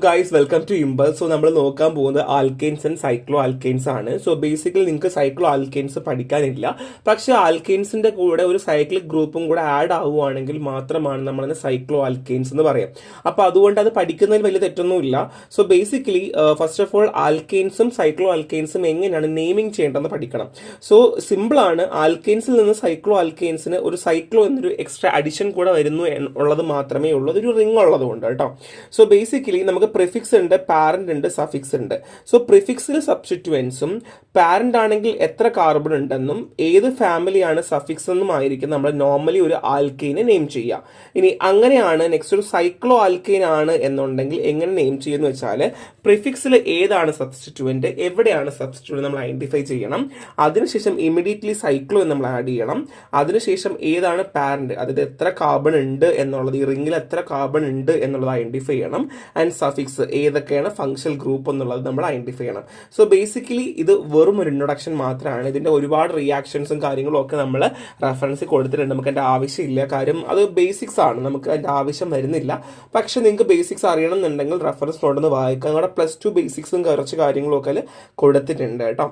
Guys welcome to ഇമ്പൾ. So നമ്മൾ നോക്കാൻ പോകുന്നത് ആൽക്കെയിൻസ് ആൻഡ് സൈക്ലോ ആൽക്കെയിൻസ് ആണ്. സോ ബേസിക്കലി നിങ്ങൾക്ക് സൈക്ലോ ആൽക്കെയിൻസ് പഠിക്കാനില്ല, പക്ഷേ ആൽക്കെയിൻസിന്റെ കൂടെ ഒരു സൈക്ലിക് ഗ്രൂപ്പും കൂടെ ആഡ് ആവുകയാണെങ്കിൽ മാത്രമാണ് നമ്മൾ സൈക്ലോ ആൽക്കെയിൻസ് എന്ന് പറയാം. അപ്പോൾ അതുകൊണ്ട് അത് പഠിക്കുന്നതിൽ വലിയ തെറ്റൊന്നുമില്ല. So basically first of all ആൽക്കെയിൻസും സൈക്ലോ ആൽക്കെയിൻസും എങ്ങനെയാണ് നെയിമിംഗ് ചെയ്യേണ്ടതെന്ന് പഠിക്കണം. സോ സിമ്പിൾ ആണ്. ആൽക്കെയിൻസിൽ നിന്ന് സൈക്ലോ ആൽക്കെയിൻസിന് ഒരു സൈക്ലോ എന്നൊരു എക്സ്ട്രാ അഡിഷൻ കൂടെ വരുന്നു ഉള്ളത് മാത്രമേ ഉള്ളൂ. അതൊരു റിംഗ് ഉള്ളതുകൊണ്ട് കേട്ടോ. സോ ബേസിക്കലി നമുക്ക് പ്രിഫിക്സ് ഉണ്ട്, പാരന്റ് ഉണ്ട്, സഫിക്സ് ഉണ്ട്. സോ പ്രിഫിക്സിൽ സബ്സ്റ്റിറ്റ്യുവൻസും പാരന്റ് ആണെങ്കിൽ എത്ര കാർബൺ ഉണ്ടെന്നും ഏത് ഫാമിലിയാണ് സഫിക്സ് എന്നും ആയിരിക്കും നമ്മൾ നോർമലി ഒരു ആൽക്കെയിനെ നെയിം ചെയ്യുക. ഇനി അങ്ങനെയാണ് നെക്സ്റ്റ് ഒരു സൈക്ലോ ആൽക്കെയിൻ ആണ് എന്നുണ്ടെങ്കിൽ എങ്ങനെ നെയിം ചെയ്യുന്നു വെച്ചാൽ പ്രിഫിക്സിൽ ഏതാണ് സബ്സ്റ്റിറ്റ്യുവന്റ്, എവിടെയാണ് സബ്സ്റ്റിറ്റ്യുവന്റ് നമ്മൾ ഐഡന്റിഫൈ ചെയ്യണം. അതിനുശേഷം ഇമ്മീഡിയറ്റ്ലി സൈക്ലോ എന്ന് നമ്മൾ ആഡ് ചെയ്യണം. അതിനുശേഷം ഏതാണ് പാരന്റ്, അതായത് എത്ര കാർബൺ ഉണ്ട് എന്നുള്ളത്, ഈ റിംഗിൽ എത്ര കാർബൺ ഉണ്ട് എന്നുള്ളത് ഐഡന്റിഫൈ ചെയ്യണം. ആൻഡ് സഫിക്സ് ഏതൊക്കെയാണ് ഫങ്ഷണൽ ഗ്രൂപ്പ് എന്നുള്ളത് നമ്മൾ ഐഡന്റിഫൈ ചെയ്യണം. സോ ബേസിക്കലി ഇത് വെറും ഒരു ഇൻട്രൊഡക്ഷൻ മാത്രമാണ്. ഇതിന്റെ ഒരുപാട് റിയാക്ഷൻസും കാര്യങ്ങളും ഒക്കെ നമ്മൾ റെഫറൻസ് കൊടുത്തിട്ടുണ്ട്. നമുക്ക് അതിന്റെ ആവശ്യമില്ല, കാര്യം അത് ബേസിക്സ് ആണ്, നമുക്ക് അതിന്റെ ആവശ്യം വരുന്നില്ല. പക്ഷെ നിങ്ങൾക്ക് ബേസിക്സ് അറിയണം എന്നുണ്ടെങ്കിൽ റെഫറൻസ് നോട്ടൊന്ന് വായിക്കാം. അവിടെ +2 ബേസിക്സും കുറച്ച് കാര്യങ്ങളും ഒക്കെ കൊടുത്തിട്ടുണ്ട് കേട്ടോ.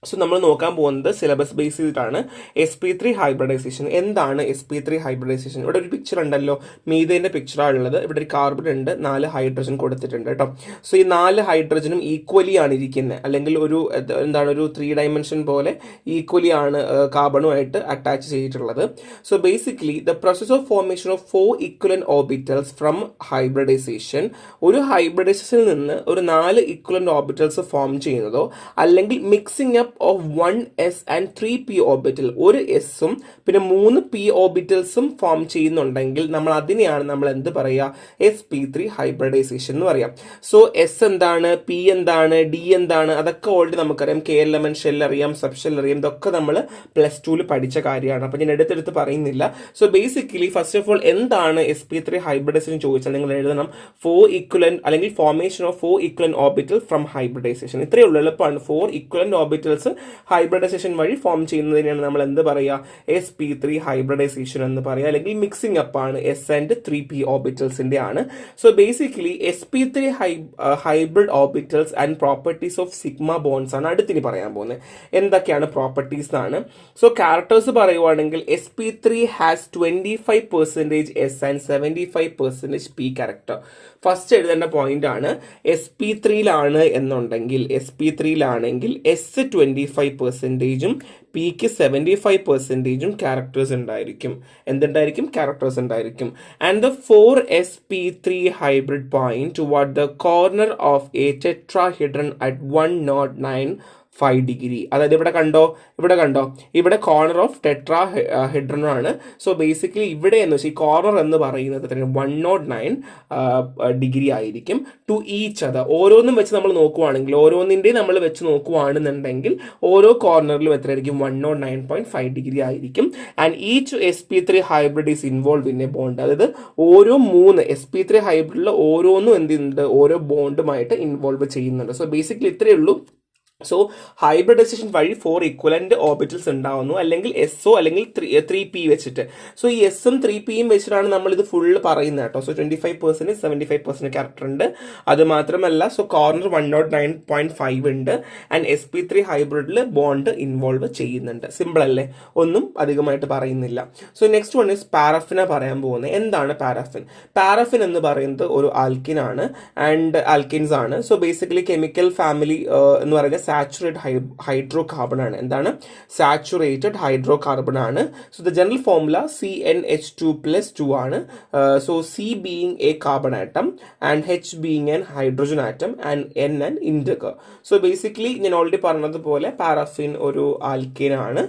സോ നമ്മൾ നോക്കാൻ പോകുന്നത് സിലബസ് ബേസ് ചെയ്തിട്ടാണ്. sp3 hybridisation. എന്താണ് sp3 ഹൈബ്രിഡൈസേഷൻ? ഇവിടെ ഒരു പിക്ചർ ഉണ്ടല്ലോ, മീഥേന്റെ പിക്ചറാണ് ഉള്ളത്. ഇവിടെ ഒരു കാർബൺ ഉണ്ട്, 4 ഹൈഡ്രജൻ കൊടുത്തിട്ടുണ്ട് കേട്ടോ. സോ ഈ 4 ഹൈഡ്രജനും ഈക്വലി ആണ് ഇരിക്കുന്നത്, അല്ലെങ്കിൽ ഒരു എന്താണ് ഒരു 3 ഡയമെൻഷൻ പോലെ ഈക്വലി ആണ് കാർബണുമായിട്ട് അറ്റാച്ച് ചെയ്തിട്ടുള്ളത്. So basically the process of formation of 4 equivalent orbitals from hybridisation. ഒരു ഹൈബ്രിഡൈസേഷനിൽ നിന്ന് ഒരു 4 ഇക്വലന്റ് ഓർബിറ്റൽസ് ഫോം ചെയ്യുന്നതോ അല്ലെങ്കിൽ mixing up of 1s and 3p orbital, ഒരു എസും പിന്നെ 3p ഓർബിറ്റൽസും ഫോം ചെയ്യുന്നുണ്ടെങ്കിൽ നമ്മൾ അതിനെയാണ് നമ്മൾ എന്ത് പറയുക, sp3 ഹൈബ്രിഡൈസേഷൻ എന്ന് പറയാം. സോ എസ് എന്താണ്, പി എന്താണ്, ഡി എന്താണ്, അതൊക്കെ ഓൾറെഡി നമുക്കറിയാം. KLMN ഷെൽ അറിയാം, സബ് ഷെൽ അറിയാം. ഇതൊക്കെ നമ്മൾ +2 പഠിച്ച കാര്യമാണ്. അപ്പം ഞാൻ എടുത്തെടുത്ത് പറയുന്നില്ല. So basically first of all എന്താണ് sp3 ഹൈബ്രിഡൈസേഷൻ ചോദിച്ചാൽ നിങ്ങൾ എഴുതണം 4 ഇക്വലന്റ് അല്ലെങ്കിൽ formation of 4 equivalent orbital from hybridisation. ഇത്രയേ ഉള്ളൂ, എളുപ്പമാണ്. 4 ഇക്വലന്റ് ഓർബിറ്റൽസ് ഹൈബ്രിഡൈസേഷൻ വഴി ഫോം ചെയ്യുന്നതിനാണ് നമ്മൾ എന്ത് പറയുക, sp3 ഹൈബ്രിഡൈസേഷൻ എന്ന് പറയുക. അല്ലെങ്കിൽ മിക്സിംഗ് അപ്പ് ആണ്, s ആൻഡ് 3p ഓർബിറ്റൽസിന്റെ ആണ്. So basically sp3 hybrid orbitals and properties of sigma bonds ആണ് അടുത്തിനി പറയാൻ പോകുന്നത്. എന്തൊക്കെയാണ് പ്രോപ്പർട്ടീസ് എന്നാണ്. സോ ക്യാരക്ടേഴ്സ് പറയുവാണെങ്കിൽ sp3 has 25% s and 75% p character. First എഴുതേണ്ട പോയിന്റ് ആണ്, sp3യിലാണ് എന്നുണ്ടെങ്കിൽ sp3യിലാണെങ്കിൽ s 25%ഉം പിക്ക് 75%ഉം ക്യാരക്ടേഴ്സ് ഉണ്ടായിരിക്കും. എന്തുണ്ടായിരിക്കും? ക്യാരക്ടേഴ്സ് ഉണ്ടായിരിക്കും. And the 4sp3 hybrid point toward the corner of a tetrahedron at 109.5 degree. അതായത് ഇവിടെ കണ്ടോ, ഇവിടെ കോർണർ ഓഫ് ടെട്രാ ഹെഡ്രൺ ആണ്. സോ ബേസിക്കലി ഇവിടെ എന്ന് വെച്ചാൽ ഈ കോർണർ എന്ന് പറയുന്നത് 109 ഡിഗ്രി ആയിരിക്കും ടു ഈച്ച് അതർ. ഓരോന്നും വെച്ച് നമ്മൾ നോക്കുവാണെങ്കിൽ, ഓരോന്നിൻ്റെയും നമ്മൾ വെച്ച് നോക്കുവാണെന്നുണ്ടെങ്കിൽ ഓരോ കോർണറിലും എത്രയായിരിക്കും? 109.5 ഡിഗ്രി ആയിരിക്കും. And each sp3 hybrid is involve in A bond. അതായത് ഓരോ 3 sp3 ഹൈബ്രിഡിൽ ഓരോന്നും എന്ത് ചെയ്യുന്നുണ്ട്, ഓരോ ബോണ്ടുമായിട്ട് ഇൻവോൾവ് ചെയ്യുന്നുണ്ട്. സോ ബേസിക്കലി ഇത്രയേ ഉള്ളൂ. സോ ഹൈബ്രിഡൈസേഷൻ വഴി 4 ഇക്വലന്റ് ഓർബിറ്റൽസ് ഉണ്ടാവുന്നു, അല്ലെങ്കിൽ എസ്ഒ അല്ലെങ്കിൽ 3p വെച്ചിട്ട്. സോ ഈ എസും 3pയും വെച്ചിട്ടാണ് നമ്മൾ ഇത് ഫുള്ള് പറയുന്നത് കേട്ടോ. സോ 25% 75% ക്യാരക്ടർ ഉണ്ട്. അത് മാത്രമല്ല, സോ കോർണർ 109.5 ഉണ്ട്. ആൻഡ് sp3 ഹൈബ്രിഡിൽ ബോണ്ട് ഇൻവോൾവ് ചെയ്യുന്നുണ്ട്. സിമ്പിൾ അല്ലേ, ഒന്നും അധികമായിട്ട് പറയുന്നില്ല. സോ നെക്സ്റ്റ് വൺ ഇസ് പാരഫിന പറയാൻ പോകുന്നത്. എന്താണ് പാരഫിൻ? പാരഫിൻ എന്ന് പറയുന്നത് ഒരു ആൽക്കിൻ ആണ്, ആൻഡ് ആൽക്കിൻസ് ആണ്. സോ ബേസിക്കലി കെമിക്കൽ ഫാമിലി എന്ന് പറയുന്നത് സാച്ചുറേറ്റഡ് ഹൈഡ്രോ കാർബൺ ആണ്. എന്താണ്? സാച്ചുറേറ്റഡ് ഹൈഡ്രോ കാർബൺ ആണ്. So the general formula CnH2+2 ആണ്. So C being a carbon atom and H being an hydrogen atom and N an integer. So basically ഞാൻ already പറഞ്ഞതുപോലെ paraffin ഒരു alkane ആണ്.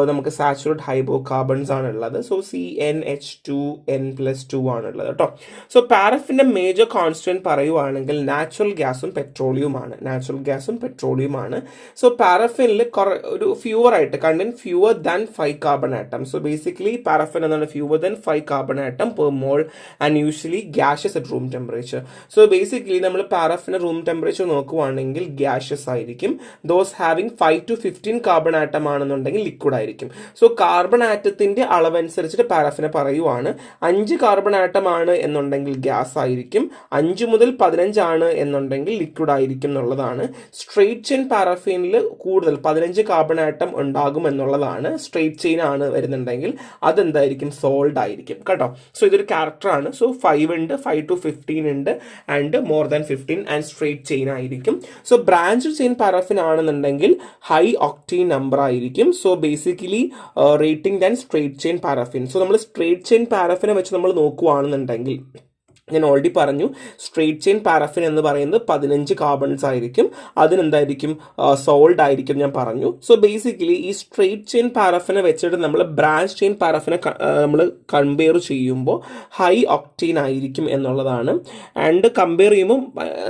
നമുക്ക് saturated hydro carbons ആണ് ഉള്ളത്. So CnH2n+2 ആണ് ഉള്ളത് കേട്ടോ. സോ പാരഫിന്റെ മേജർ കോൺസ്റ്റന്റ് പറയുവാണെങ്കിൽ നാച്ചുറൽ ഗ്യാസും പെട്രോളിയവും ആണ്. ആണ്. സോ പാരഫിനിൽ ഒരു ഫ്യൂവർ ആയിട്ട് content fewer than 5 carbon atom. So basically paraffin എന്നാണ് fewer than 5 carbon atom per mole and usually gaseous at room temperature. So basically നമ്മൾ പാരഫിന് റൂം ടെമ്പറേച്ചർ നോക്കുവാണെങ്കിൽ ഗ്യാഷ്യസ് ആയിരിക്കും. Those having 5 to 15 carbon atom ആണെന്നുണ്ടെങ്കിൽ liquid ആയിരിക്കും. So carbon ആറ്റത്തിന്റെ അളവനുസരിച്ചിട്ട് പാരഫിനെ പറയുവാണ്. 5 കാർബൺ ആറ്റം ആണ് എന്നുണ്ടെങ്കിൽ ഗ്യാസ് ആയിരിക്കും, 5 മുതൽ 15 ആണ് എന്നുണ്ടെങ്കിൽ ലിക്വിഡ് ആയിരിക്കും എന്നുള്ളതാണ്. സ്ട്രെയിറ്റ് ചെയിൻ പാരഫിനിൽ കൂടുതൽ 15 കാർബൺ ആറ്റം ഉണ്ടാകും എന്നുള്ളതാണ്. സ്ട്രെയിറ്റ് ചെയിൻ ആണ് വരുന്നുണ്ടെങ്കിൽ അതെന്തായിരിക്കും, സോൾഡ് ആയിരിക്കും കേട്ടോ. സോ ഇതൊരു ക്യാരക്ടറാണ്. സോ 5 ഉണ്ട്, 5 to 15 ഉണ്ട്, and more than 15 and straight chain ആയിരിക്കും. സോ ബ്രാഞ്ച് ചെയിൻ പാരഫിൻ ആണെന്നുണ്ടെങ്കിൽ ഹൈ ഒക്ടീൻ നമ്പർ ആയിരിക്കും. So basically rating than straight chain paraffin. So നമ്മൾ സ്ട്രെയിറ്റ് ചെയിൻ പാരഫിനെ വെച്ച് നമ്മൾ നോക്കുകയാണെന്നുണ്ടെങ്കിൽ ഞാൻ ഓൾറെഡി പറഞ്ഞു, സ്ട്രെയിറ്റ് ചെയിൻ പാരഫിൻ എന്ന് പറയുന്നത് 15 കാർബൺസ് ആയിരിക്കും, അതിനെന്തായിരിക്കും, സോൾഡ് ആയിരിക്കും ഞാൻ പറഞ്ഞു. സോ ബേസിക്കലി ഈ സ്ട്രെയിറ്റ് ചെയിൻ പാരഫിനെ വെച്ചിട്ട് നമ്മൾ ബ്രാഞ്ച് ചെയിൻ പാരഫിനെ നമ്മൾ കമ്പയർ ചെയ്യുമ്പോൾ ഹൈ ഒക്ടീൻ ആയിരിക്കും എന്നുള്ളതാണ്. ആൻഡ് കമ്പയർ ചെയ്യുമ്പോൾ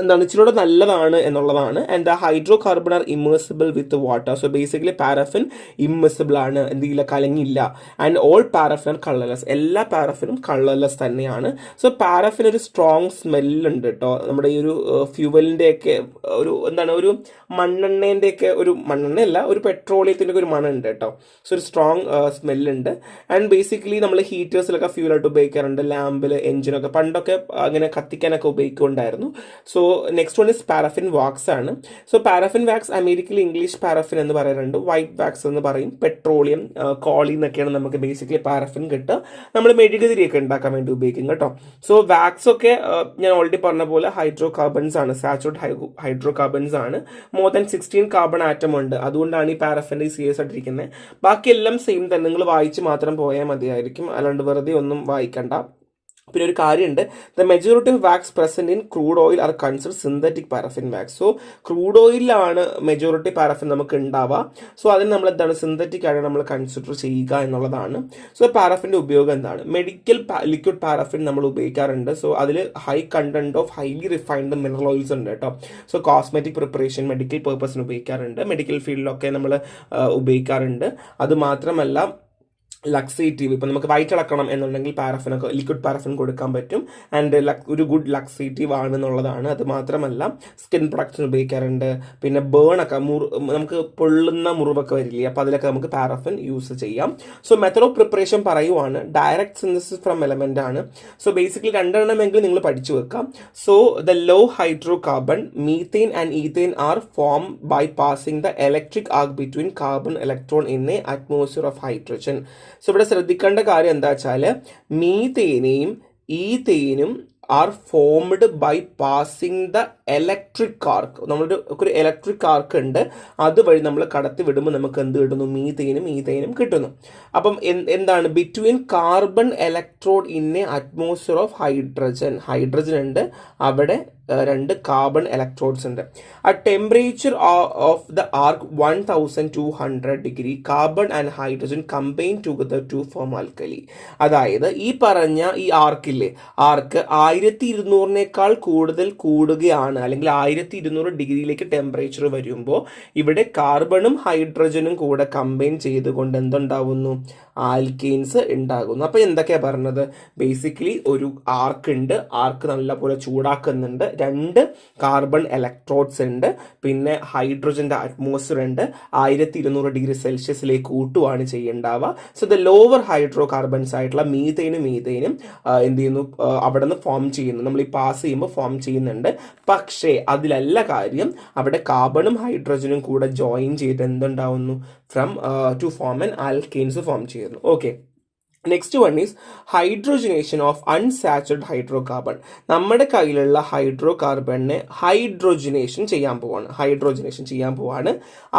എന്താണ് ഇച്ചിരൂടെ നല്ലതാണ് എന്നുള്ളതാണ്. And the hydrocarbon are immersible with water. So basically paraffin immersible ആണ്, എന്തെങ്കിലും കലങ്ങില്ല. And all paraffin are colourless. എല്ലാ പാരഫിനും കളർലെസ് തന്നെയാണ്. സോ പാരഫിൻ ഒരു സ്ട്രോങ് സ്മെല്ലുണ്ട് കേട്ടോ. നമ്മുടെ ഈ ഒരു ഫ്യൂവലിൻ്റെ ഒക്കെ ഒരു എന്താണ് ഒരു മണ്ണെണ്ണേൻ്റെ ഒക്കെ ഒരു മണ്ണെണ്ണയല്ല, ഒരു പെട്രോളിയത്തിൻ്റെ ഒക്കെ ഒരു മണമുണ്ട് കേട്ടോ. സോ ഒരു സ്ട്രോങ് സ്മെല്ലുണ്ട്. ആൻഡ് ബേസിക്കലി നമ്മൾ ഹീറ്റേഴ്സിലൊക്കെ ഫ്യൂലായിട്ട് ഉപയോഗിക്കാറുണ്ട്, ലാമ്പിൽ, എഞ്ചിനൊക്കെ പണ്ടൊക്കെ അങ്ങനെ കത്തിക്കാനൊക്കെ ഉപയോഗിക്കുന്നുണ്ടായിരുന്നു. So next one is paraffin wax ആണ്. സോ പാരഫിൻ വാക്സ് അമേരിക്കയിൽ ഇംഗ്ലീഷ് പാരഫിൻ എന്ന് പറയാറുണ്ട്, വൈറ്റ് വാക്സ് എന്ന് പറയും. പെട്രോളിയം, കോളി എന്നൊക്കെയാണ് നമുക്ക് ബേസിക്കലി പാരഫിൻ കിട്ടുക. നമ്മൾ മെഴുകുതിരിയൊക്കെ ഉണ്ടാക്കാൻ വേണ്ടി ഉപയോഗിക്കും കേട്ടോ. സോ വാക്സ് ഒക്കെ ഞാൻ ഓൾറെഡി പറഞ്ഞ പോലെ ഹൈഡ്രോ കാർബൺസ് ആണ്, സാച്ചുറേറ്റ് ഹൈഡ്രോ കാർബൺസ് ആണ്. മോർ ദാൻ 16 കാർബൺ ആറ്റം ഉണ്ട്, അതുകൊണ്ടാണ് ഈ പാരഫിൻ്റെ സീരിയസ് ആയിട്ടിരിക്കുന്നത്. ബാക്കിയെല്ലാം സെയിം തന്നെ, നിങ്ങൾ വായിച്ച് മാത്രം പോയാൽ മതിയായിരിക്കും, അല്ലാണ്ട് വെറുതെ ഒന്നും വായിക്കണ്ട. പിന്നെ ഒരു കാര്യമുണ്ട്, the majority of wax present in crude oil are consider synthetic paraffin wax. So crude ഓയിലാണ് മെജോറിറ്റി പാരഫിൻ നമുക്ക് ഉണ്ടാവുക. സോ അതിന് നമ്മൾ എന്താണ് സിന്തറ്റിക് ആയിട്ട് നമ്മൾ കൺസിഡർ ചെയ്യുക എന്നുള്ളതാണ്. സോ പാരഫിൻ്റെ ഉപയോഗം എന്താണ്, മെഡിക്കൽ ലിക്വിഡ് പാരഫിൻ നമ്മൾ ഉപയോഗിക്കാറുണ്ട്. സോ അതിൽ high content of highly refined mineral oils ഉണ്ട് കേട്ടോ. സോ കോസ്മെറ്റിക് പ്രിപ്പറേഷൻ, മെഡിക്കൽ പേർപ്പസിന് ഉപയോഗിക്കാറുണ്ട്, മെഡിക്കൽ ഫീൽഡിലൊക്കെ നമ്മൾ ഉപയോഗിക്കാറുണ്ട്. അത് മാത്രമല്ല ലക്സേറ്റീവ്, ഇപ്പം നമുക്ക് വൈറ്റ് ഇളക്കണം എന്നുണ്ടെങ്കിൽ പാരഫിനൊക്കെ ലിക്വിഡ് പാരഫിൻ കൊടുക്കാൻ പറ്റും. ആൻഡ് ഒരു ഗുഡ് ലക്സേറ്റീവ് ആണെന്നുള്ളതാണ്. അത് മാത്രമല്ല സ്കിൻ പ്രൊഡക്ട്സിന് ഉപയോഗിക്കാറുണ്ട്. പിന്നെ ബേണൊക്കെ നമുക്ക് പൊള്ളുന്ന മുറിവൊക്കെ വരില്ലേ, അപ്പോൾ അതിലൊക്കെ നമുക്ക് പാരഫിൻ യൂസ് ചെയ്യാം. സോ മെത്തഡ് ഓഫ് പ്രിപ്പറേഷൻ പറയുവാണ്, ഡയറക്റ്റ് സിന്തസിസ് ഫ്രം എലമെന്റ് ആണ്. സോ ബേസിക്കലി രണ്ടെണ്ണമെങ്കിലും നിങ്ങൾ പഠിച്ചു വെക്കാം. So the low hydrocarbon methane and ethane are form by passing the electric arc between carbon electron in a atmosphere of hydrogen. So ഇവിടെ ശ്രദ്ധിക്കേണ്ട കാര്യം എന്താ വെച്ചാൽ മീതേനെയും ഈതേനും are formed by passing the electric arc. നമ്മളൊരു ഒരു electric arc ഉണ്ട്, അതുവഴി നമ്മൾ കടത്തി വിടുമ്പോൾ നമുക്ക് എന്ത് കിട്ടുന്നു, മീതേനും ഈതേനും കിട്ടുന്നു. അപ്പം എന്താണ് between carbon electrode in a atmosphere of hydrogen. Hydrogen ഉണ്ട്, അവിടെ 2 കാർബൺ ഇലക്ട്രോഡ്സ് ഉണ്ട്. ആ temperature of the arc 1200 degree. Carbon and hydrogen combine together to form alkali. അതായത് ഈ പറഞ്ഞ ഈ ആർക്ക് 1200-നേക്കാൾ കൂടുതൽ കൂടുകയാണ്, അല്ലെങ്കിൽ 1200 ഡിഗ്രിയിലേക്ക് ടെമ്പറേച്ചർ വരുമ്പോൾ ഇവിടെ കാർബണും ഹൈഡ്രജനും കൂടെ കമ്പൈൻ ചെയ്തുകൊണ്ട് എന്തുണ്ടാവുന്നു, ആൽക്കെയിൻസ് ഉണ്ടാകുന്നു. അപ്പോൾ എന്തൊക്കെയാണ് പറഞ്ഞത്, ബേസിക്കലി ഒരു ആർക്ക് ഉണ്ട്, ആർക്ക് നല്ലപോലെ ചൂടാക്കുന്നുണ്ട്, 2 കാർബൺ ഇലക്ട്രോഡ്സ് ഉണ്ട്, പിന്നെ ഹൈഡ്രജന്റെ അറ്റ്മോസ്ഫിയർ ഉണ്ട്, 1200 ഡിഗ്രി സെൽഷ്യസിലേക്ക് കൂട്ടുവാണ് ചെയ്യേണ്ടാവുക. So the lower hydrocarbons ആയിട്ടുള്ള മീതേനും എന്ത് ചെയ്യുന്നു, അവിടെ നിന്ന് ഫോം ചെയ്യുന്നു, നമ്മൾ ഈ പാസ് ചെയ്യുമ്പോൾ ഫോം ചെയ്യുന്നുണ്ട്. പക്ഷേ അതിലല്ല കാര്യം, അവിടെ കാർബണും ഹൈഡ്രജനും കൂടെ ജോയിൻ ചെയ്ത് എന്തുണ്ടാവുന്നു, from to form an alkanes form ചെയ്യുന്നു. Okay, next one is hydrogenation of unsaturated hydrocarbon. നമ്മുടെ കയ്യിലുള്ള ഹൈഡ്രോ കാർബണിനെ ഹൈഡ്രോജനേഷൻ ചെയ്യാൻ പോവാണ്.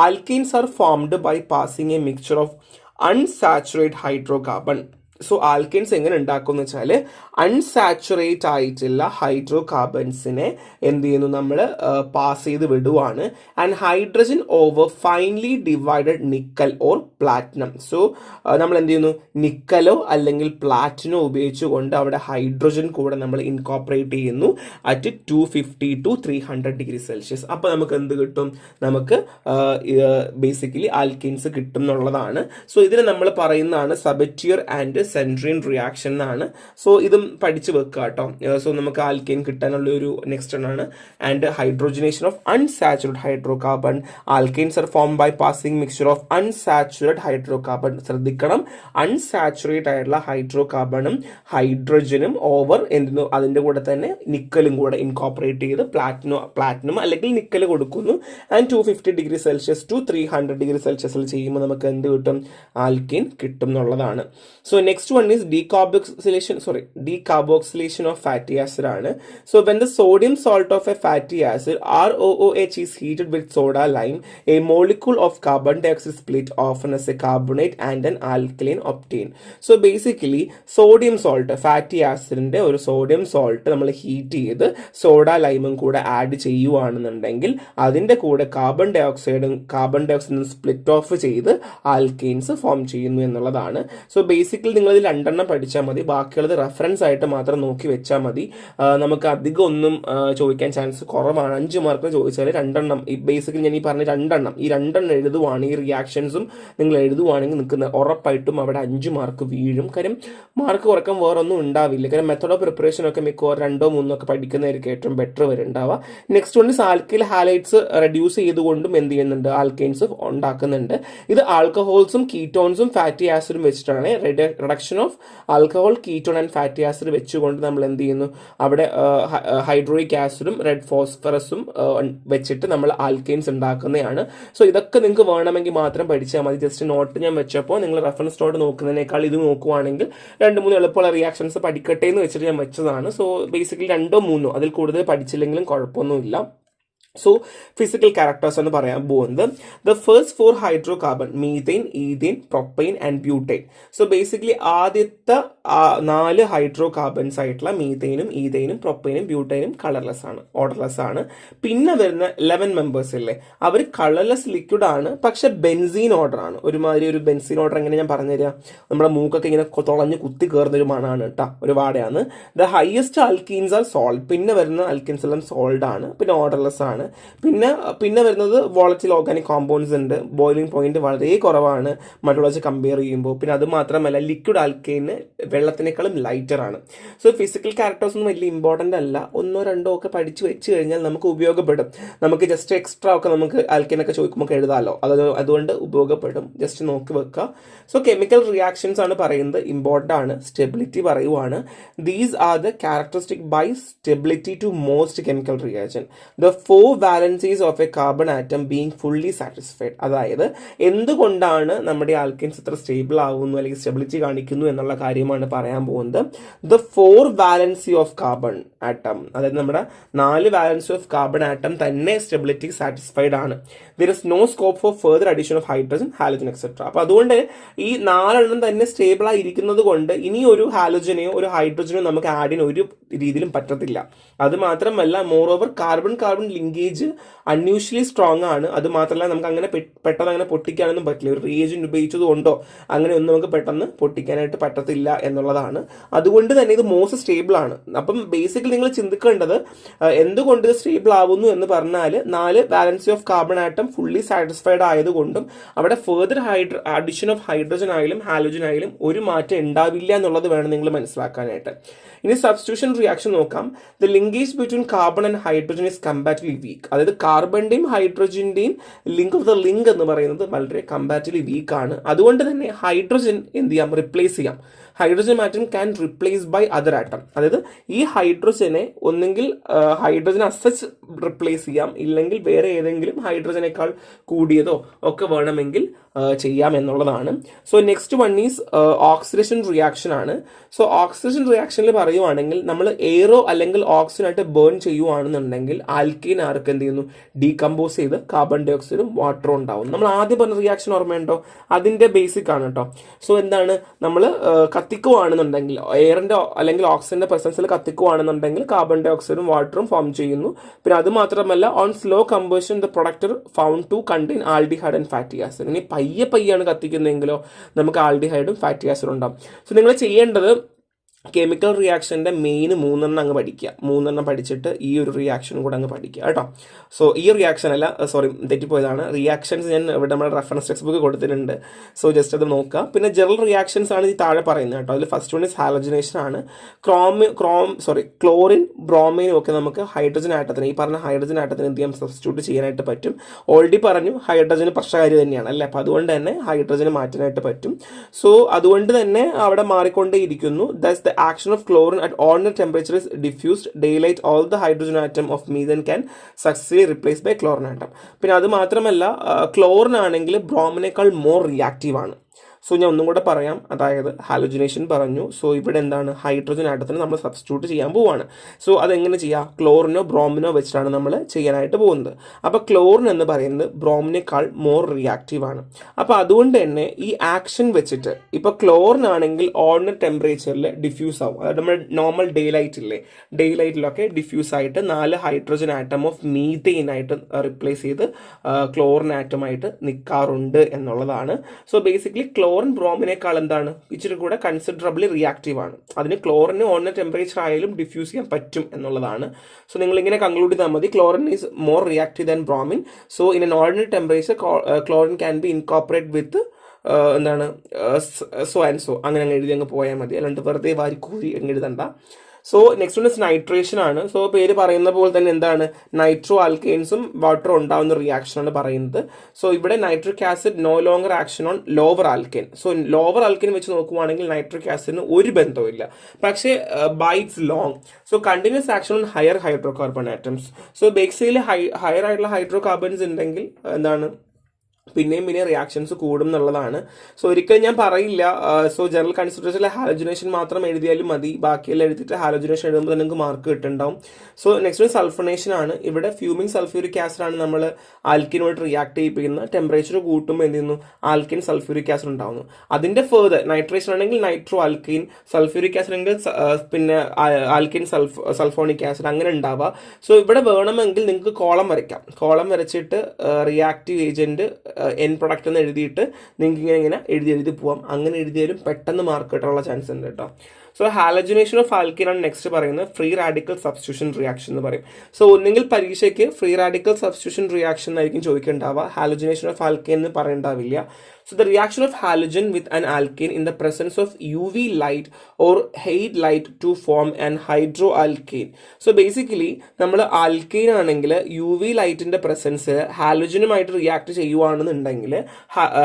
Alkanes are formed by passing a mixture of unsaturated hydrocarbon so alkanes എങ്ങനെ ഉണ്ടാക്കും വെച്ചാൽ അൺസാച്ചുറേറ്റ് ആയിട്ടുള്ള ഹൈഡ്രോ കാർബൺസിനെ എന്ത് ചെയ്യുന്നു നമ്മൾ പാസ് ചെയ്ത് വിടുവാണ്. And hydrogen over finely divided nickel or platinum. So നമ്മൾ എന്ത് ചെയ്യുന്നു, നിക്കലോ അല്ലെങ്കിൽ പ്ലാറ്റിനോ ഉപയോഗിച്ചുകൊണ്ട് അവിടെ ഹൈഡ്രജൻ കൂടെ നമ്മൾ ഇൻകോപ്പറേറ്റ് ചെയ്യുന്നു അറ്റ് 250 to 300 ഡിഗ്രി സെൽഷ്യസ്. അപ്പോൾ നമുക്ക് എന്ത് കിട്ടും, നമുക്ക് ബേസിക്കലി ആൽക്കെയിൻസ് കിട്ടും എന്നുള്ളതാണ്. സോ ഇതിന് നമ്മൾ പറയുന്നതാണ് സബറ്റിയർ ആൻഡ് സെൻട്രിയൻ റിയാക്ഷൻ എന്നാണ്. സോ ഇതും പഠിച്ചു വെക്കുക കേട്ടോ. സോ നമുക്ക് ആൽക്കെയിൻ കിട്ടാനുള്ള ഒരു നെക്സ്റ്റ് ആണ്. And hydrogenation of unsaturate hydrocarbon. Alkanes are form by passing mixture of unsaturate hydrocarbon. ശ്രദ്ധിക്കണം, അൺസാച്ചുറേറ്റ് ആയിട്ടുള്ള ഹൈഡ്രോ കാർബണും ഹൈഡ്രജനും ഓവർ എന്തെന്നു അതിൻ്റെ കൂടെ തന്നെ നിക്കലും കൂടെ ഇൻകോപ്പറേറ്റ് ചെയ്ത് പ്ലാറ്റിനം അല്ലെങ്കിൽ നിക്കൽ കൊടുക്കുന്നു. And 250 degree celsius to 300 degree സെൽഷ്യസിൽ ചെയ്യുമ്പോൾ നമുക്ക് എന്ത് കിട്ടും, ആൽക്കെയിൻ കിട്ടും എന്നുള്ളതാണ്. So next one is decarboxylation of fatty acid ആണ്. So when the sodium salt of a fatty acid ROOH is heated with soda lime, a molecule of carbon dioxide split often as a carbonate and an alkaline obtained. So basically sodium salt, fatty acidന്റെ ഒരു sodium salt നമ്മൾ heat ചെയ്ത് soda ലൈമും കൂടെ add ചെയ്യുവാണെന്നുണ്ടെങ്കിൽ അതിൻ്റെ കൂടെ carbon ഡയോക്സൈഡും split of ചെയ്ത് alkanes form ചെയ്യുന്നു എന്നുള്ളതാണ്. So basically നിങ്ങളിത് 2 എണ്ണം പഠിച്ചാൽ മതി, ബാക്കിയുള്ളത് റെഫറൻസ് ആയിട്ട് മാത്രം നോക്കി വെച്ചാൽ മതി. നമുക്ക് അധികം ഒന്നും ചോദിക്കാൻ ചാൻസ് കുറവാണ്. 5 മാർക്ക് ചോദിച്ചാൽ 2 എണ്ണം ബേസിക്കലി ഞാൻ ഈ പറഞ്ഞ 2 എണ്ണം ഈ 2 എണ്ണം എഴുതുവാണ്, ഈ റിയാക്ഷൻസും നിങ്ങൾ എഴുതുവാണെങ്കിൽ നിങ്ങൾക്ക് ഉറപ്പായിട്ടും അവിടെ 5 മാർക്ക് വീഴും. കാര്യം മാർക്ക് കുറക്കാൻ വേറെ ഒന്നും ഉണ്ടാവില്ല. കാരണം മെത്തഡ് ഓഫ് പ്രിപ്പറേഷൻ ഒക്കെ മിക്കവാറും 2 3 ഒക്കെ പഠിക്കുന്നതായിരിക്കും ഏറ്റവും ബെറ്റർ വരുന്നുണ്ടാവുക. Next one alkyl halides reduce ചെയ്തുകൊണ്ടും എന്ത് ചെയ്യുന്നുണ്ട്, ആൽക്കെയിൻസ് ഉണ്ടാക്കുന്നുണ്ട്. ഇത് ആൽക്കഹോൾസും കീറ്റോൺസും ഫാറ്റി ആസിഡും വെച്ചിട്ടാണ്. Reduction of alcohol, ketone and fatty acid വെച്ചുകൊണ്ട് നമ്മൾ എന്ത് ചെയ്യുന്നു, അവിടെ ഹൈഡ്രോയിക് ആസിഡും റെഡ് ഫോസ്ഫറസും വെച്ചിട്ട് നമ്മൾ ആൽക്കെയിൻസ് ഉണ്ടാക്കുന്നതാണ്. സോ ഇതൊക്കെ നിങ്ങൾക്ക് വേണമെങ്കിൽ മാത്രം പഠിച്ചാൽ മതി. ജസ്റ്റ് നോട്ട് ഞാൻ വെച്ചപ്പോൾ നിങ്ങൾ റെഫറൻസ് നോട്ട് നോക്കുന്നതിനേക്കാൾ ഇത് നോക്കുവാണെങ്കിൽ 2-3 എളുപ്പമുള്ള റിയാക്ഷൻസ് പഠിക്കട്ടെ എന്ന് വെച്ചിട്ട് ഞാൻ വെച്ചതാണ്. സോ ബേസിക്കലി 2 3 അതിൽ കൂടുതൽ പഠിച്ചില്ലെങ്കിലും കുഴപ്പമൊന്നുമില്ല. സോ ഫിസിക്കൽ ക്യാരക്ടേഴ്സ് എന്ന് പറയാൻ പോകുന്നത് the first 4 hydro carbon, methane, ethane, propyne and butyne. So basically ആദ്യത്തെ 4 ഹൈഡ്രോ കാർബൺസ് ആയിട്ടുള്ള മീഥെയിനും ഈഥെയിനും പ്രൊപ്പൈനും ബ്യൂട്ടൈനും കളർലെസ് ആണ്, ഓർഡർലെസ് ആണ്. പിന്നെ വരുന്ന 11 മെമ്പേഴ്സ് ഇല്ലേ, അവർ കളർലെസ് ലിക്വിഡ് ആണ്, പക്ഷെ ബെൻസീൻ ഓർഡർ ആണ്. ഒരുമാതിരി ഒരു ബെൻസീൻ ഓർഡർ എങ്ങനെ ഞാൻ പറഞ്ഞുതരാം, നമ്മുടെ മൂക്കൊക്കെ ഇങ്ങനെ തുളഞ്ഞ് കുത്തി കയറുന്ന ഒരു മണമാണ് കേട്ടോ, ഒരു വാടയാണ്. The highest alkenes are solid. പിന്നെ വരുന്ന ആൽക്കീൻസ് എല്ലാം സോൾഡ് ആണ്, പിന്നെ ഓർഡർലെസ് ആണ്. പിന്നെ വരുന്നത് വോളറ്റിൽ ഓർഗാനിക് കോമ്പൗണ്ട്സ് ഉണ്ട്. ബോയിലിംഗ് പോയിന്റ് വളരെ കുറവാണ് മറ്റുള്ള വെച്ച് കമ്പയർ ചെയ്യുമ്പോൾ. പിന്നെ അത് മാത്രമല്ല ലിക്വിഡ് ആൽക്കൈന് വെള്ളത്തിനേക്കാളും ലൈറ്റർ ആണ്. സോ ഫിസിക്കൽ ക്യാരക്ടേഴ്സ് ഒന്നും വലിയ ഇമ്പോർട്ടൻ്റ് അല്ല. 1 2 ഒക്കെ പഠിച്ചു വെച്ച് കഴിഞ്ഞാൽ നമുക്ക് ഉപയോഗപ്പെടും. നമുക്ക് ജസ്റ്റ് എക്സ്ട്രാ ഒക്കെ നമുക്ക് ആൽക്കൈനൊക്കെ ചോദിക്കുമ്പോൾ എഴുതാമല്ലോ, അതുകൊണ്ട് ഉപയോഗപ്പെടും. ജസ്റ്റ് നോക്കി വെക്കുക. സോ കെമിക്കൽ റിയാക്ഷൻസ് ആണ് പറയുന്നത്, ഇമ്പോർട്ടൻ്റ് ആണ്. സ്റ്റെബിലിറ്റി പറയുവാണ്. These are the characteristic by stability to most chemical reaction. The 4 valencies of a carbon atom being fully satisfied. അതായത് എന്തുകൊണ്ടാണ് നമ്മുടെ ആൽക്കെയിൻസ് ഇത്ര സ്റ്റേബിൾ ആകുന്നു അല്ലെങ്കിൽ സ്റ്റെബിലിറ്റി കാണിക്കുന്നു എന്നുള്ള കാര്യമാണ് പറയാൻ പോകുന്നത്. The 4 valency of carbon atom, അതായത് നമ്മുടെ 4 valency ഓഫ് കാർബൺ ആറ്റം തന്നെ സ്റ്റെബിലിറ്റി സാറ്റിസ്ഫൈഡ് ആണ്. There is no scope for further addition of hydrogen, halogen etcetera. അപ്പൊ അതുകൊണ്ട് ഈ 4 എണ്ണം തന്നെ സ്റ്റേബിൾ ആയിരിക്കുന്നത് കൊണ്ട് ഇനി ഒരു ഹാലോജനെയോ ഒരു ഹൈഡ്രജനോ നമുക്ക് ആഡ് ചെയ്യാൻ ഒരു രീതിയിലും പറ്റത്തില്ല. അത് മാത്രമല്ല, more over carbon linkage unusually strong ആണ്. അത് മാത്രമല്ല നമുക്ക് അങ്ങനെ പെട്ടെന്ന് അങ്ങനെ പൊട്ടിക്കാനൊന്നും പറ്റില്ല. ഒരു റിയേജന്റ് ഉപയോഗിച്ചത് കൊണ്ടോ അങ്ങനെ ഒന്നും നമുക്ക് പെട്ടെന്ന് പൊട്ടിക്കാനായിട്ട് പറ്റത്തില്ല എന്നുള്ളതാണ്. അതുകൊണ്ട് തന്നെ ഇത് മോസ്റ്റ് സ്റ്റേബിൾ ആണ്. അപ്പം ബേസിക്കലി നിങ്ങൾ ചിന്തിക്കേണ്ടത് എന്തുകൊണ്ട് സ്റ്റേബിൾ ആവുന്നു എന്ന് പറഞ്ഞാൽ 4 valency of carbon atom fully satisfied ആയതുകൊണ്ടും അവിടെ ഫെർദർ അഡിഷൻ ഓഫ് ഹൈഡ്രജൻ ആയാലും ഹാലോജൻ ആയാലും ഒരു മാറ്റം ഉണ്ടാവില്ല എന്നുള്ളത് വേണം നിങ്ങൾ മനസ്സിലാക്കാനായിട്ട്. ഇനി സബ്സ്റ്റിറ്റ്യൂഷൻ റിയാക്ഷൻ നോക്കാം. The linkage between carbon and hydrogen is comparatively weak. അതായത് കാർബണിന്റെയും ഹൈഡ്രജന്റെയും ലിങ്ക് ഓഫ് ദ ലിങ്ക് എന്ന് പറയുന്നത് വളരെ കമ്പാരിറ്റീവ്ലി വീക്ക് ആണ്. അതുകൊണ്ട് തന്നെ ഹൈഡ്രജൻ എന്ത് ചെയ്യാം, റിപ്ലേസ് ചെയ്യാം. Hydrogen atom can replace by other atom. അതായത് ഈ ഹൈഡ്രജനെ ഒന്നെങ്കിൽ ഹൈഡ്രജൻ അസച്ച് റിപ്ലേസ് ചെയ്യാം, ഇല്ലെങ്കിൽ വേറെ ഏതെങ്കിലും ഹൈഡ്രജനേക്കാൾ കൂടിയതോ ഒക്കെ വേണമെങ്കിൽ ചെയ്യാം എന്നുള്ളതാണ്. So next one is oxidation reaction ആണ്. സോ ഓക്സിഡേഷൻ റിയാക്ഷനിൽ പറയുവാണെങ്കിൽ നമ്മൾ എയറോ അല്ലെങ്കിൽ ഓക്സിജനായിട്ട് ബേൺ ചെയ്യുവാണെന്നുണ്ടെങ്കിൽ ആൽക്കീൻ ആർക്ക് എന്ത് ചെയ്യുന്നു, ഡീകമ്പോസ് ചെയ്ത് കാർബൺ ഡൈ ഓക്സൈഡും വാട്ടറും ഉണ്ടാവും. നമ്മൾ ആദ്യം പറഞ്ഞ റിയാക്ഷൻ ഓർമ്മയുണ്ടോ, അതിന്റെ ബേസിക് ആണ് കേട്ടോ. സോ എന്താണ്, നമ്മൾ കത്തിക്കുവാണെന്നുണ്ടെങ്കിൽ എയറിന്റെ അല്ലെങ്കിൽ ഓക്സിജന്റെ പ്രസൻസിൽ കത്തിക്കുവാണെന്നുണ്ടെങ്കിൽ കാർബൺ ഡൈ ഓക്സൈഡും വാട്ടറും ഫോം ചെയ്യുന്നു. പിന്നെ അത് മാത്രമല്ല on slow combustion the product found to contain aldehyde and fatty acid. ഇനി പയ്യാണ് കത്തിക്കുന്നതെങ്കിലോ നമുക്ക് ആൽഡിഹൈഡും ഫാറ്റി ആസിഡും ഉണ്ടാവും. സോ നിങ്ങൾ ചെയ്യേണ്ടത് കെമിക്കൽ റിയാക്ഷൻ്റെ മെയിൻ 3 അങ്ങ് പഠിക്കുക. 3 പഠിച്ചിട്ട് ഈ ഒരു റിയാക്ഷനും കൂടെ അങ്ങ് പഠിക്കുക കേട്ടോ. സോ ഈ റിയാക്ഷൻ അല്ല, സോറി തെറ്റിപ്പോയതാണ്. റിയാക്ഷൻസ് ഞാൻ ഇവിടെ നമ്മുടെ റെഫറൻസ് ടെക്സ്റ്റ് ബുക്ക് കൊടുത്തിട്ടുണ്ട്. സോ ജസ്റ്റ് അത് നോക്കുക. പിന്നെ ജനറൽ റിയാക്ഷൻസ് ആണ് ഈ താഴെ പറയുന്നത് കേട്ടോ. അതിൽ ഫസ്റ്റ് വൺ ഇസ് ഹാലജനേഷൻ ആണ്. ക്ലോറിൻ ബ്രോമൈനും ഒക്കെ നമുക്ക് ഹൈഡ്രജൻ ആറ്റത്തിന്, ഈ പറഞ്ഞ ഹൈഡ്രജൻ ആറ്റത്തിന് എന്ത് ചെയ്യാം, സബ്സ്റ്റിറ്റ്യൂട്ട് ചെയ്യാനായിട്ട് പറ്റും. ഓൾറെഡി പറഞ്ഞു ഹൈഡ്രജന് പ്രശ്നകാരി തന്നെയാണ് അല്ലേ, അപ്പോൾ അതുകൊണ്ട് തന്നെ ഹൈഡ്രജന് മാറ്റാനായിട്ട് പറ്റും. സോ അതുകൊണ്ട് തന്നെ അവിടെ മാറിക്കൊണ്ടേയിരിക്കുന്നു. That's the action of chlorine at ordinary temperature is diffused daylight, all the hydrogen atom of methane can successfully replaced by chlorine atom. പിന്നെ അത് മാത്രമല്ല ക്ലോറിൻ ആണെങ്കിൽ ബ്രോമിനേക്കാൾ മോർ റിയാക്റ്റീവ് ആണ്. സോ ഞാൻ ഒന്നും കൂടെ പറയാം, അതായത് ഹാലോജിനേഷൻ പറഞ്ഞു. സോ ഇവിടെ എന്താണ്, ഹൈഡ്രജൻ ആറ്റത്തിന് നമ്മൾ സബ്സ്റ്റിറ്റ്യൂട്ട് ചെയ്യാൻ പോവാണ്. സോ അതെങ്ങനെ ചെയ്യാം, ക്ലോറിനോ ബ്രോമിനോ വെച്ചിട്ടാണ് നമ്മൾ ചെയ്യാനായിട്ട് പോകുന്നത്. അപ്പോൾ ക്ലോറിൻ എന്ന് പറയുന്നത് ബ്രോമിനേക്കാൾ മോർ റിയാക്റ്റീവ് ആണ്. അപ്പോൾ അതുകൊണ്ട് തന്നെ ഈ ആക്ഷൻ വെച്ചിട്ട് ഇപ്പോൾ ക്ലോറിൻ ആണെങ്കിൽ ഓർഡിനറി ടെമ്പറേച്ചറിൽ ഡിഫ്യൂസ് ആവും. അതായത് നമ്മുടെ നോർമൽ ഡേ ലൈറ്റ് ഇല്ലേ, ഡേ ലൈറ്റിലൊക്കെ ഡിഫ്യൂസ് ആയിട്ട് 4 ഹൈഡ്രജൻ ആറ്റം ഓഫ് മീതെയിൻ ആയിട്ട് റിപ്ലേസ് ചെയ്ത് ക്ലോറിൻ ആറ്റമായിട്ട് നിൽക്കാറുണ്ട് എന്നുള്ളതാണ്. സോ ബേസിക്കലി ക്ലോറിൻ ബ്രോമിനേക്കാൾ എന്താണ്, ഇച്ചിരി കൂടെ കൺസിഡറബിളി റിയാക്റ്റീവ് ആണ്. അതിന് ക്ലോറിന് ഓൺ ടെമ്പറേച്ചർ ആയാലും ഡിഫ്യൂസ് ചെയ്യാൻ പറ്റും എന്നുള്ളതാണ്. സോ നിങ്ങൾ ഇങ്ങനെ കൺക്ലൂഡ് ചെയ്താൽ മതി, chlorine is more reactive than bromine. So in an ordinary temperature chlorine can be incorporate with എന്താണ് സോ ആൻഡ് സോ, അങ്ങനെ അങ്ങ് എഴുതി അങ്ങ് പോയാൽ മതി, അല്ലാണ്ട് വെറുതെ വാരിക്കൂരി അങ്ങ് എഴുതണ്ട. So next one is nitration ആണ്. സോ പേര് പറയുന്ന പോലെ തന്നെ എന്താണ്, നൈട്രോ ആൽക്കെയിൻസും വാട്ടറും ഉണ്ടാവുന്ന റിയാക്ഷൻ ആണ് പറയുന്നത്. സോ ഇവിടെ nitric acid no longer action on lower alkane. So lower alkane വെച്ച് നോക്കുവാണെങ്കിൽ നൈട്രിക് ആസിഡിന് ഒരു ബന്ധവും പക്ഷേ bites long. So continues action on higher hydrocarbon atoms. So basically higher ആയിട്ടുള്ള ഹൈഡ്രോ കാർബൺസ് ഉണ്ടെങ്കിൽ എന്താണ്, പിന്നെയും റിയാക്ഷൻസ് കൂടും എന്നുള്ളതാണ്. സോ ഒരിക്കലും ഞാൻ പറയില്ല സോ ജനറൽ കൺസിഡറേഷനിലെ ഹാലോജിനേഷൻ മാത്രം എഴുതിയാലും മതി, ബാക്കിയെല്ലാം എഴുതിയിട്ട് ഹാലോജിനേഷൻ എഴുതുമ്പോൾ തന്നെ നിങ്ങൾക്ക് മാർക്ക് കിട്ടുന്നുണ്ടാവും. സോ നെക്സ്റ്റ് സൾഫണേഷൻ ആണ്. ഇവിടെ ഫ്യൂമിംഗ് സൾഫ്യൂരിക് ആസിഡ് ആണ് നമ്മൾ ആൽക്കിനുമായിട്ട് റിയാക്ട് ചെയ്യിപ്പിക്കുന്നത്. ടെമ്പറേച്ചർ കൂട്ടുമ്പോൾ എന്ത് ചെയ്യുന്നു, ആൽക്കിൻ സൾഫ്യൂരിക് ആസിഡ് ഉണ്ടാവുന്നു. അതിന്റെ ഫെർദർ നൈട്രേഷൻ ആണെങ്കിൽ നൈട്രോ ആൽക്കിൻ, സൾഫ്യൂരിക് ആസിഡ് ആണെങ്കിൽ പിന്നെ ആൽക്കിൻ സൾഫോണിക് ആസിഡ് അങ്ങനെ ഉണ്ടാവുക. സോ ഇവിടെ വേണമെങ്കിൽ നിങ്ങൾക്ക് കോളം വരയ്ക്കാം. കോളം വരച്ചിട്ട് റിയാക്റ്റീവ് ഏജന്റ് എൻ പ്രൊഡക്റ്റ് എന്ന് എഴുതിയിട്ട് നിങ്ങൾക്ക് ഇങ്ങനെ എഴുതി പോവാം. അങ്ങനെ എഴുതിയാലും പെട്ടെന്ന് മാർക്ക് കിട്ടാനുള്ള ചാൻസ് ഉണ്ട് കേട്ടോ. സോ ഹാലജനേഷൻ ഓഫ് ആൽക്കിൻ ആണ് നെക്സ്റ്റ് പറയുന്നത് ഫ്രീ റാഡിക്കൽ സബ്സ്റ്റിറ്റ്യൂഷൻ റിയാക്ഷൻ എന്ന് പറയും. സോ ഒന്നെങ്കിൽ പരീക്ഷയ്ക്ക് ഫ്രീ റാഡിക്കൽ സബ്സ്റ്റിറ്റ്യൂഷൻ റിയാക്ഷൻ എന്നായിരിക്കും ചോദിക്കേണ്ടാവുക, ഹാലജനേഷൻ ഓഫ് ആൽക്കിൻ എന്ന് പറയേണ്ടാവില്ല. So the reaction of halogen with an alkane in the presence of UV light or Hade light to form an hydroalkane. So basically നമ്മൾ alkane ആണെങ്കിൽ U V ലൈറ്റിന്റെ presence ഹാലോജനുമായിട്ട് react ചെയ്യുവാണെന്നുണ്ടെങ്കിൽ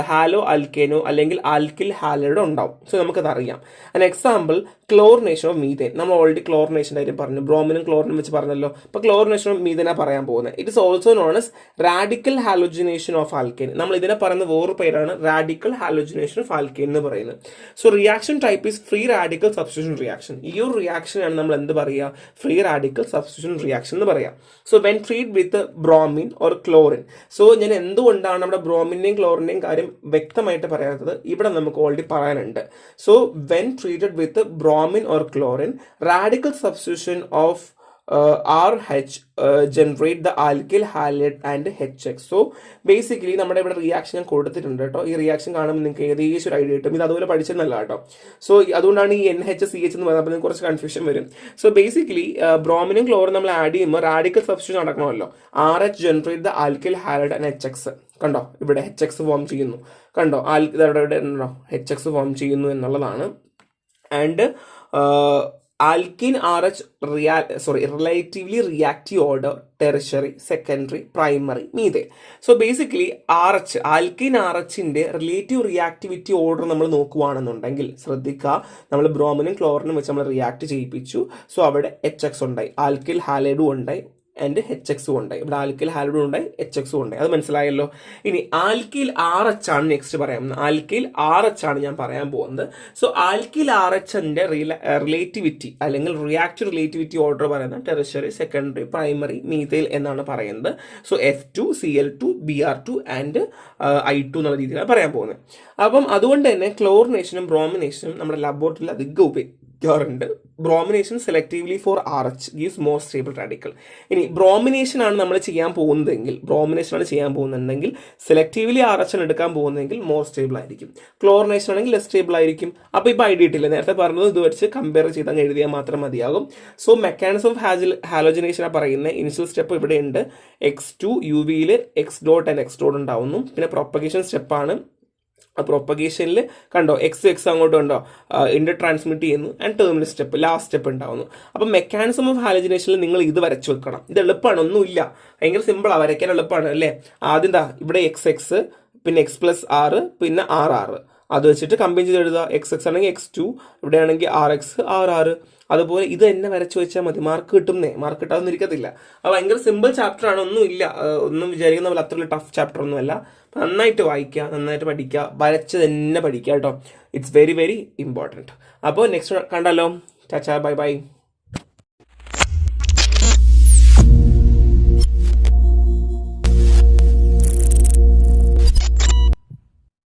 hello ആൽക്കേനോ അല്ലെങ്കിൽ alkyl halide ഉണ്ടാവും. So നമുക്കത് അറിയാം. An example chlorination of methane. നമ്മൾ already ക്ലോറിനേഷൻ്റെ കാര്യം പറഞ്ഞു, ബ്രോമിനും ക്ലോറിനും വെച്ച് പറഞ്ഞല്ലോ. അപ്പോൾ ക്ലോറിനേഷൻ ഓഫ് മീഥേനാണ് പറയാൻ പോകുന്നത്. It is also known as radical halogenation of alkane. നമ്മൾ ഇതിനെ പറയുന്ന വേറൊരു പേരാണ് റാഡിക്കൽ ഹാലോജിനേഷൻ ഓഫ് ആൽക്കെയിൻ എന്ന് പറയുന്നത്. So reaction type is free radical substitution reaction. ഈ ഒരു റിയാക്ഷനാണ് നമ്മൾ എന്ത് പറയുക, ഫ്രീ റാഡിക്കൽ സബ്സ്റ്റിറ്റ്യൂഷൻ റിയാക്ഷൻ എന്ന് പറയാം. So when treat with bromine or chlorine. So ഞാൻ എന്തുകൊണ്ടാണ് നമ്മുടെ ബ്രോമിന്റെയും ക്ലോറിന്റെയും കാര്യം വ്യക്തമായിട്ട് പറയാത്തത്, ഇവിടെ നമുക്ക് ഓൾറെഡി പറയാനുണ്ട്. So when treated with bromine or chlorine, radical substitution of RH generate the alkyl halide and HX. So basically നമ്മുടെ ഇവിടെ റിയാക്ഷൻ ഞാൻ കൊടുത്തിട്ടുണ്ട് കേട്ടോ. ഈ റിയാക്ഷൻ കാണുമ്പോൾ നിങ്ങൾക്ക് ഏകദേശം ഒരു ഐഡിയ കിട്ടും. ഇത് അതുപോലെ പഠിച്ചെന്നല്ല കേട്ടോ. സോ അതുകൊണ്ടാണ് ഈ NH-CH എന്ന് പറയുന്നത്, അപ്പോൾ നിങ്ങൾക്ക് കുറച്ച് കൺഫ്യൂഷൻ വരും. സോ ബേസിക്കലി ബ്രോമിനും ക്ലോറിനും നമ്മൾ ആഡ് ചെയ്യുമ്പോൾ റാഡിക്കൽ സബ്സ്റ്റിറ്റ്യൂഷൻ നടക്കണമല്ലോ. RH generate the alkyl halide and HX. കണ്ടോ, ഇവിടെ HX ഫോം ചെയ്യുന്നു. കണ്ടോ, ഇവിടെ ഉണ്ടോ HX ഫോം ചെയ്യുന്നു എന്നുള്ളതാണ്. And alkane RH relatively reactive order tertiary, secondary, primary, methane. So basically RH alkane RHന്റെ റിലേറ്റീവ് റിയാക്ടിവിറ്റി ഓർഡർ നമ്മൾ നോക്കുകയാണെന്നുണ്ടെങ്കിൽ ശ്രദ്ധിക്കുക, നമ്മൾ ബ്രോമിനും ക്ലോറിനും വെച്ച് നമ്മൾ റിയാക്ട് ചെയ്യിപ്പിച്ചു. സോ അവിടെ HX ഉണ്ടായി, ആൽക്കിൽ ഹാലൈഡും ഉണ്ടായി, ആൻഡ് HX ഉണ്ടായി. ഇവിടെ ആൽക്കിൽ ഹാലൈഡ് ഉണ്ടായി, HX ഉണ്ടായി. അത് മനസ്സിലായല്ലോ. ഇനി ആൽക്കിൽ RH ആണ് നെക്സ്റ്റ് പറയാൻ. ആൽക്കിൽ RH ആണ് ഞാൻ പറയാൻ പോകുന്നത്. സോ ആൽക്കിൽ RHന്റെ റിലേറ്റിവിറ്റി അല്ലെങ്കിൽ റിയാക്റ്റീവ് റിലേറ്റിവിറ്റി ഓർഡർ പറയുന്നത് ടെറിഷറി, സെക്കൻഡറി, പ്രൈമറി, മീഥൈൽ എന്നാണ് പറയുന്നത്. So F2, Cl2, Br2 and I2 എന്നുള്ള രീതിയിലാണ് പറയാൻ പോകുന്നത്. അപ്പം അതുകൊണ്ട് തന്നെ ക്ലോറിനേഷനും ബ്രോമിനേഷനും നമ്മുടെ ലബോറട്ടറിയിൽ അധികം ഉപയോഗിക്കാറുണ്ട്. Bromination selectively for RH gives more stable radical. ഇനി ബ്രോമിനേഷൻ ആണ് നമ്മൾ ചെയ്യാൻ പോകുന്നതെങ്കിൽ സെലക്റ്റീവ്ലി RH ആണ് എടുക്കാൻ പോകുന്നതെങ്കിൽ മോർ സ്റ്റേബിൾ ആയിരിക്കും. ക്ലോറിനേഷൻ ആണെങ്കിൽ ലെസ് സ്റ്റേബിൾ ആയിരിക്കും. അപ്പോൾ ഇപ്പോൾ ഐഡിയ ഇട്ടില്ല, നേരത്തെ പറഞ്ഞത് ഇത് വെച്ച് കമ്പയർ ചെയ്താൽ എഴുതിയാൽ മാത്രം മതിയാകും. സോ മെക്കാനിസം ഓഫ് ഹാലോജനേഷനാണ് പറയുന്നത്. ഇനിഷ്യൽ സ്റ്റെപ്പ് ഇവിടെ ഉണ്ട്. X2 UVയിൽ X dot and X dot ഉണ്ടാവുന്നു. പിന്നെ പ്രൊപ്പഗേഷൻ സ്റ്റെപ്പാണ്. പ്രൊപ്പഗേഷനിൽ കണ്ടോ X അങ്ങോട്ട് കണ്ടോ ഇന്റർ ട്രാൻസ്മിറ്റ് ചെയ്യുന്നു and terminal step, last step ഉണ്ടാവുന്നു. അപ്പം മെക്കാനിസം ഓഫ് ഹാലജനേഷനിൽ നിങ്ങൾ ഇത് വരച്ചു വെക്കണം. ഇത് എളുപ്പമാണ്, ഒന്നുമില്ല, ഭയങ്കര സിമ്പിളാണ്, വരയ്ക്കാൻ എളുപ്പമാണ് അല്ലേ. ആദ്യം ഇവിടെ XX, പിന്നെ X+R, പിന്നെ RR, അത് വെച്ചിട്ട് കമ്പൈൻ ചെയ്ത് എഴുതുക. XX ആണെങ്കിൽ X2, ഇവിടെ ആണെങ്കിൽ RX, RR. അതുപോലെ ഇത് തന്നെ വരച്ചു വെച്ചാൽ മതി, മാർക്ക് കിട്ടുന്നേ. മാർക്ക് കിട്ടാതൊന്നും ഇരിക്കത്തില്ല. അത് ഭയങ്കര സിമ്പിൾ ചാപ്റ്റർ ആണ്, ഒന്നുമില്ല, ഒന്നും വിചാരിക്കുന്ന പോലെ അത്ര ടഫ് ചാപ്റ്റർ ഒന്നുമല്ല. നന്നായിട്ട് വായിക്കുക, നന്നായിട്ട് പഠിക്കുക, വരച്ച് തന്നെ പഠിക്കുക കേട്ടോ. It's very very important. അപ്പോൾ നെക്സ്റ്റ് കണ്ടല്ലോ. ചാച്ചാ, ബൈ ബൈ.